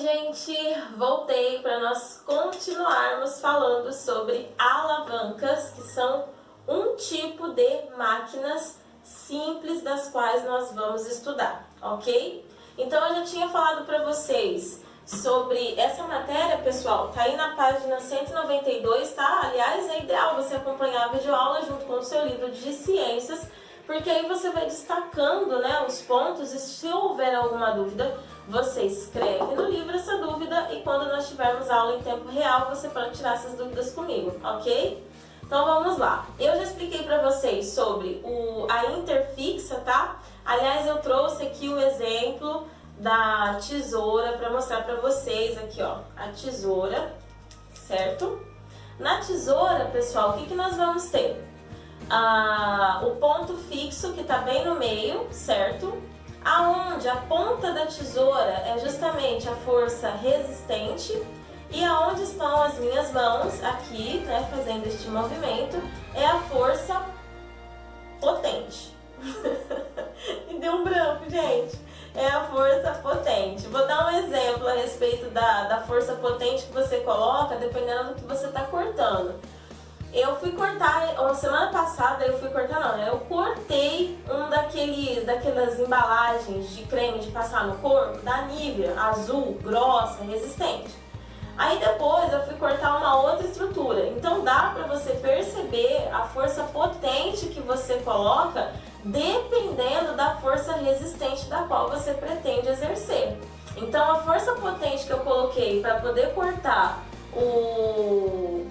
gente! Voltei para nós continuarmos falando sobre alavancas, que são um tipo de máquinas simples das quais nós vamos estudar, ok? Então eu já tinha falado para vocês sobre essa matéria, pessoal, tá aí na página 192, tá? Aliás, é ideal você acompanhar a videoaula junto com o seu livro de ciências, porque aí você vai destacando, né, os pontos, e se houver alguma dúvida, você escreve no livro essa dúvida e quando nós tivermos aula em tempo real, você pode tirar essas dúvidas comigo, ok? Então vamos lá. Eu já expliquei para vocês sobre a interfixa, tá? Aliás, eu trouxe aqui o exemplo da tesoura para mostrar para vocês aqui, ó, a tesoura, certo? Na tesoura, pessoal, o que nós vamos ter? O ponto fixo que está bem no meio, certo? Aonde a ponta da tesoura é justamente a força resistente e aonde estão as minhas mãos, aqui, né, fazendo este movimento, é a força potente. Me deu um branco, gente. É a força potente. Vou dar um exemplo a respeito da força potente que você coloca, dependendo do que você está cortando. Eu fui cortar, semana passada eu cortei daquelas embalagens de creme de passar no corpo, da Nivea, azul, grossa, resistente. Aí depois eu fui cortar uma outra estrutura, então dá para você perceber a força potente que você coloca, dependendo da força resistente da qual você pretende exercer. Então a força potente que eu coloquei para poder cortar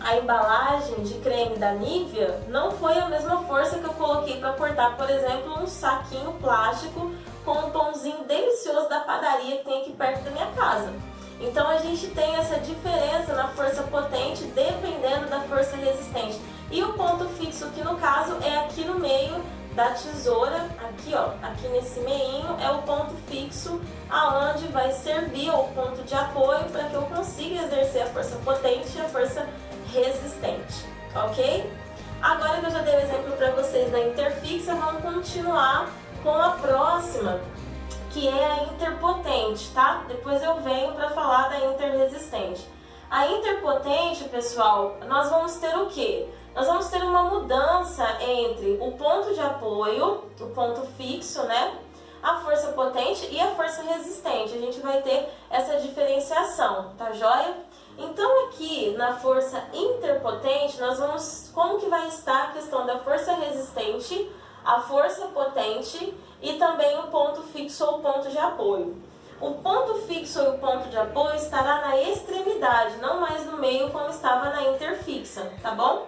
a embalagem de creme da Nivea não foi a mesma força que eu coloquei para cortar, por exemplo, um saquinho plástico com um pãozinho delicioso da padaria que tem aqui perto da minha casa. Então a gente tem essa diferença na força potente dependendo da força resistente. E o ponto fixo, que no caso é aqui no meio da tesoura, aqui ó, aqui nesse meinho é o ponto fixo aonde vai servir o ponto de apoio para que eu consiga exercer a força potente e a força resistente, ok? Agora que eu já dei o exemplo para vocês da interfixa, vamos continuar com a próxima, que é a interpotente, tá? Depois eu venho para falar da interresistente. A interpotente, pessoal, nós vamos ter o quê? Nós vamos ter uma mudança entre o ponto de apoio, o ponto fixo, né? A força potente e a força resistente. A gente vai ter essa diferenciação, tá joia? Então aqui na força interpotente, nós vamos... Como que vai estar a questão da força resistente, a força potente e também o ponto fixo ou ponto de apoio. O ponto fixo e o ponto de apoio estará na extremidade, não mais no meio como estava na interfixa, tá bom?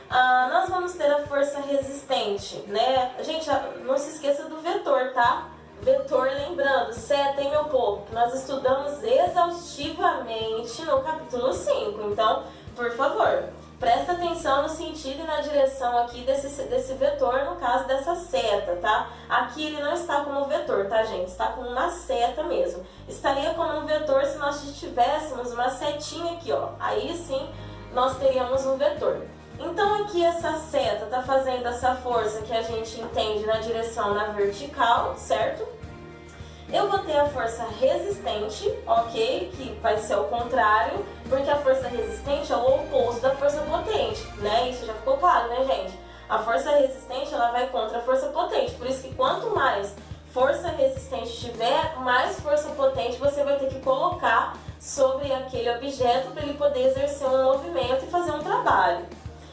Nós vamos ter a força resistente, né? Gente, não se esqueça do vetor, tá? Vetor, lembrando, seta, hein, meu povo? Que nós estudamos exaustivamente no capítulo 5. Então, por favor, presta atenção no sentido e na direção aqui desse vetor, no caso dessa seta, tá? Aqui ele não está como vetor, tá, gente? Está como uma seta mesmo. Estaria como um vetor se nós tivéssemos uma setinha aqui, ó. Aí sim, nós teríamos um vetor. Então aqui essa seta está fazendo essa força que a gente entende na direção na vertical, certo? Eu vou ter a força resistente, ok? Que vai ser o contrário, porque a força resistente é o oposto da força potente, né? Isso já ficou claro, né, gente? A força resistente, ela vai contra a força potente, por isso que quanto mais força resistente tiver, mais força potente você vai ter que colocar sobre aquele objeto para ele poder exercer um movimento e fazer um trabalho.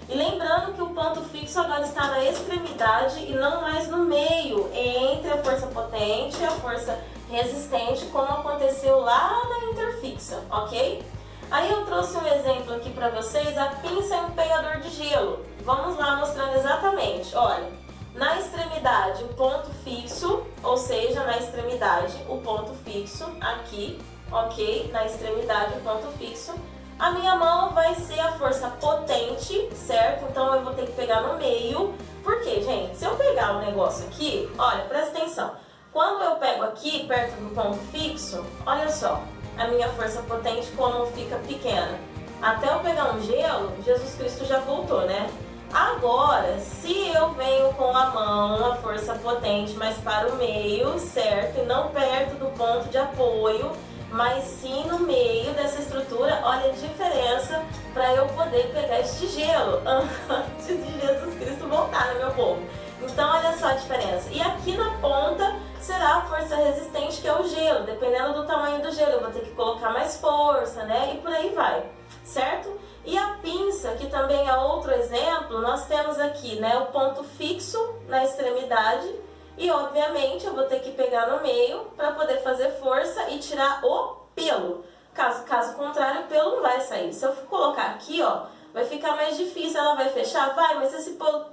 E lembrando que o ponto fixo agora está na extremidade e não mais no meio, entre a força potente e a força resistente, como aconteceu lá na interfixa, ok? Aí eu trouxe um exemplo aqui para vocês, a pinça e um pegador de gelo. Vamos lá mostrando exatamente. Olha, na extremidade o ponto fixo, ou seja, na extremidade o ponto fixo, aqui, ok? Na extremidade o ponto fixo. A minha mão vai ser a força potente, certo? Então eu vou ter que pegar no meio. Por quê, gente? Se eu pegar um negócio aqui, olha, presta atenção. Quando eu pego aqui, perto do ponto fixo, olha só, a minha força potente como fica pequena. Até eu pegar um gelo, Jesus Cristo já voltou, né? Agora, se eu venho com a mão, a força potente, mas para o meio, certo? E não perto do ponto de apoio, mas sim no meio dessa estrutura. Olha a diferença para eu poder pegar este gelo antes de Jesus Cristo voltar, né, meu povo? Então olha só a diferença. E aqui na ponta será a força resistente, que é o gelo. Dependendo do tamanho do gelo, eu vou ter que colocar mais força, né? E por aí vai, certo? E a pinça, que também é outro exemplo, nós temos aqui, né, o ponto fixo na extremidade e, obviamente, eu vou ter que pegar no meio para poder fazer força e tirar o pelo. Caso contrário, o pelo não vai sair. Se eu colocar aqui, ó, vai ficar mais difícil, ela vai fechar? Vai, mas se esse pelo...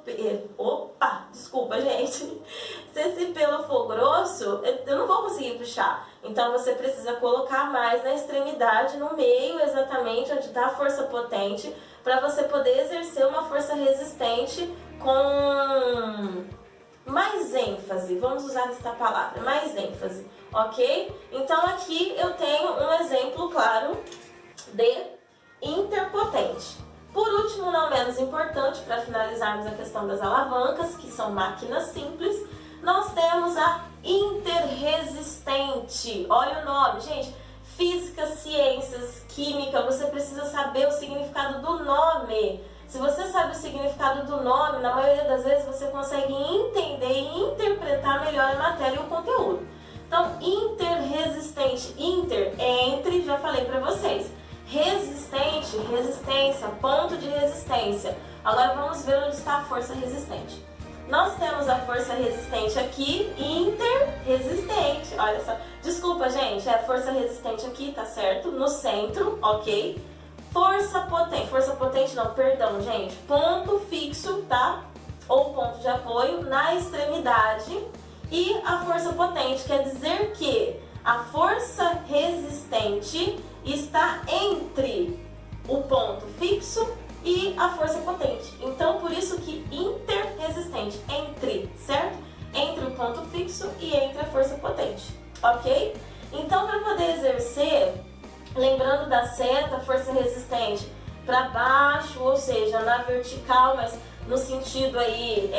Opa, desculpa, gente. Se esse pelo for grosso, eu não vou conseguir puxar. Então, você precisa colocar mais na extremidade, no meio, exatamente, onde está a força potente, para você poder exercer uma força resistente com mais ênfase. Vamos usar esta palavra, mais ênfase, ok? Então, aqui eu tenho um exemplo claro de interpotente. Por último, não menos importante, para finalizarmos a questão das alavancas, que são máquinas simples, nós temos a interresistente. Olha o nome, gente. Física, ciências, química, você precisa saber o significado do nome. Se você sabe o significado do nome, na maioria das vezes você consegue entender e interpretar melhor a matéria e o conteúdo. Então, interresistente, inter é entre, já falei para vocês. Resistente, resistência, ponto de resistência. Agora vamos ver onde está a força resistente. Nós temos a força resistente aqui, interresistente, olha só. Desculpa, gente, é a força resistente aqui, tá certo? No centro, ok? Força potente não, perdão, gente. Ponto fixo, tá? Ou ponto de apoio na extremidade. E a força potente quer dizer que a força resistente está entre o ponto fixo e a força potente. Então, por isso que interresistente, entre, certo? Entre o ponto fixo e entre a força potente, ok? Então, para poder exercer, lembrando da seta, força resistente para baixo, ou seja, na vertical, mas no sentido aí,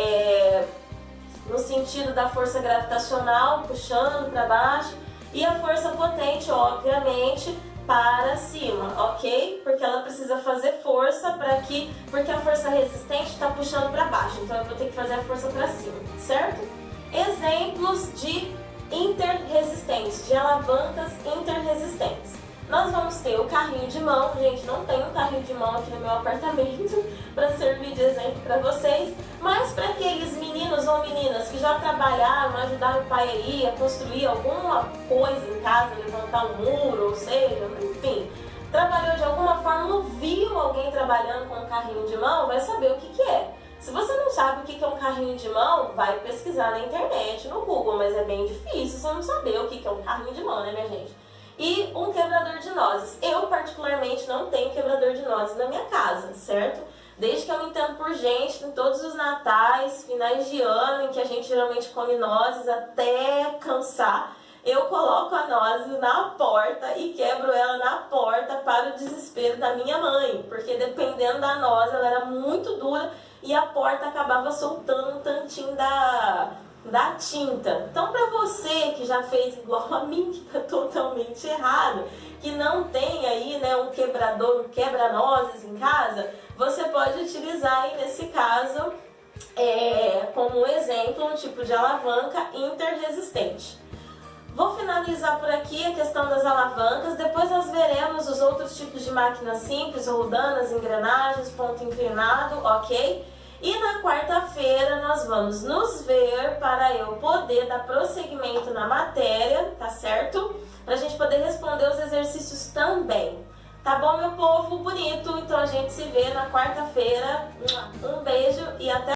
no sentido da força gravitacional, puxando para baixo, e a força potente, obviamente, para cima, ok? Porque ela precisa fazer força porque a força resistente está puxando para baixo, então eu vou ter que fazer a força para cima, certo? Exemplos de interresistentes, de alavancas interresistentes. Nós vamos ter o carrinho de mão, gente, não tem um carrinho de mão aqui no meu apartamento para servir de exemplo para vocês, mas para aqueles meninos ou meninas que já trabalharam, ajudaram o pai aí a construir alguma coisa em casa, levantar um muro, ou seja, enfim, trabalhou de alguma forma, não viu alguém trabalhando com um carrinho de mão, vai saber o que é. Se você não sabe o que é um carrinho de mão, vai pesquisar na internet, no Google, mas é bem difícil você não saber o que é um carrinho de mão, né, minha gente? E um quebrador de nozes. Eu, particularmente, não tenho quebrador de nozes na minha casa, certo? Desde que eu me entendo por gente, em todos os natais, finais de ano, em que a gente geralmente come nozes até cansar, eu coloco a nozes na porta e quebro ela na porta para o desespero da minha mãe. Porque dependendo da noz, ela era muito dura e a porta acabava soltando um tantinho da tinta. Então, para você que já fez igual a mim, que está totalmente errado, que não tem aí, né, um quebrador, um quebra-nozes em casa, você pode utilizar aí, nesse caso, como um exemplo, um tipo de alavanca interresistente. Vou finalizar por aqui a questão das alavancas, depois nós veremos os outros tipos de máquinas simples, roldanas, engrenagens, ponto inclinado, ok? E na quarta-feira nós vamos nos ver para eu poder dar prosseguimento na matéria, tá certo? Pra gente poder responder os exercícios também. Tá bom, meu povo bonito? Então a gente se vê na quarta-feira. Um beijo e até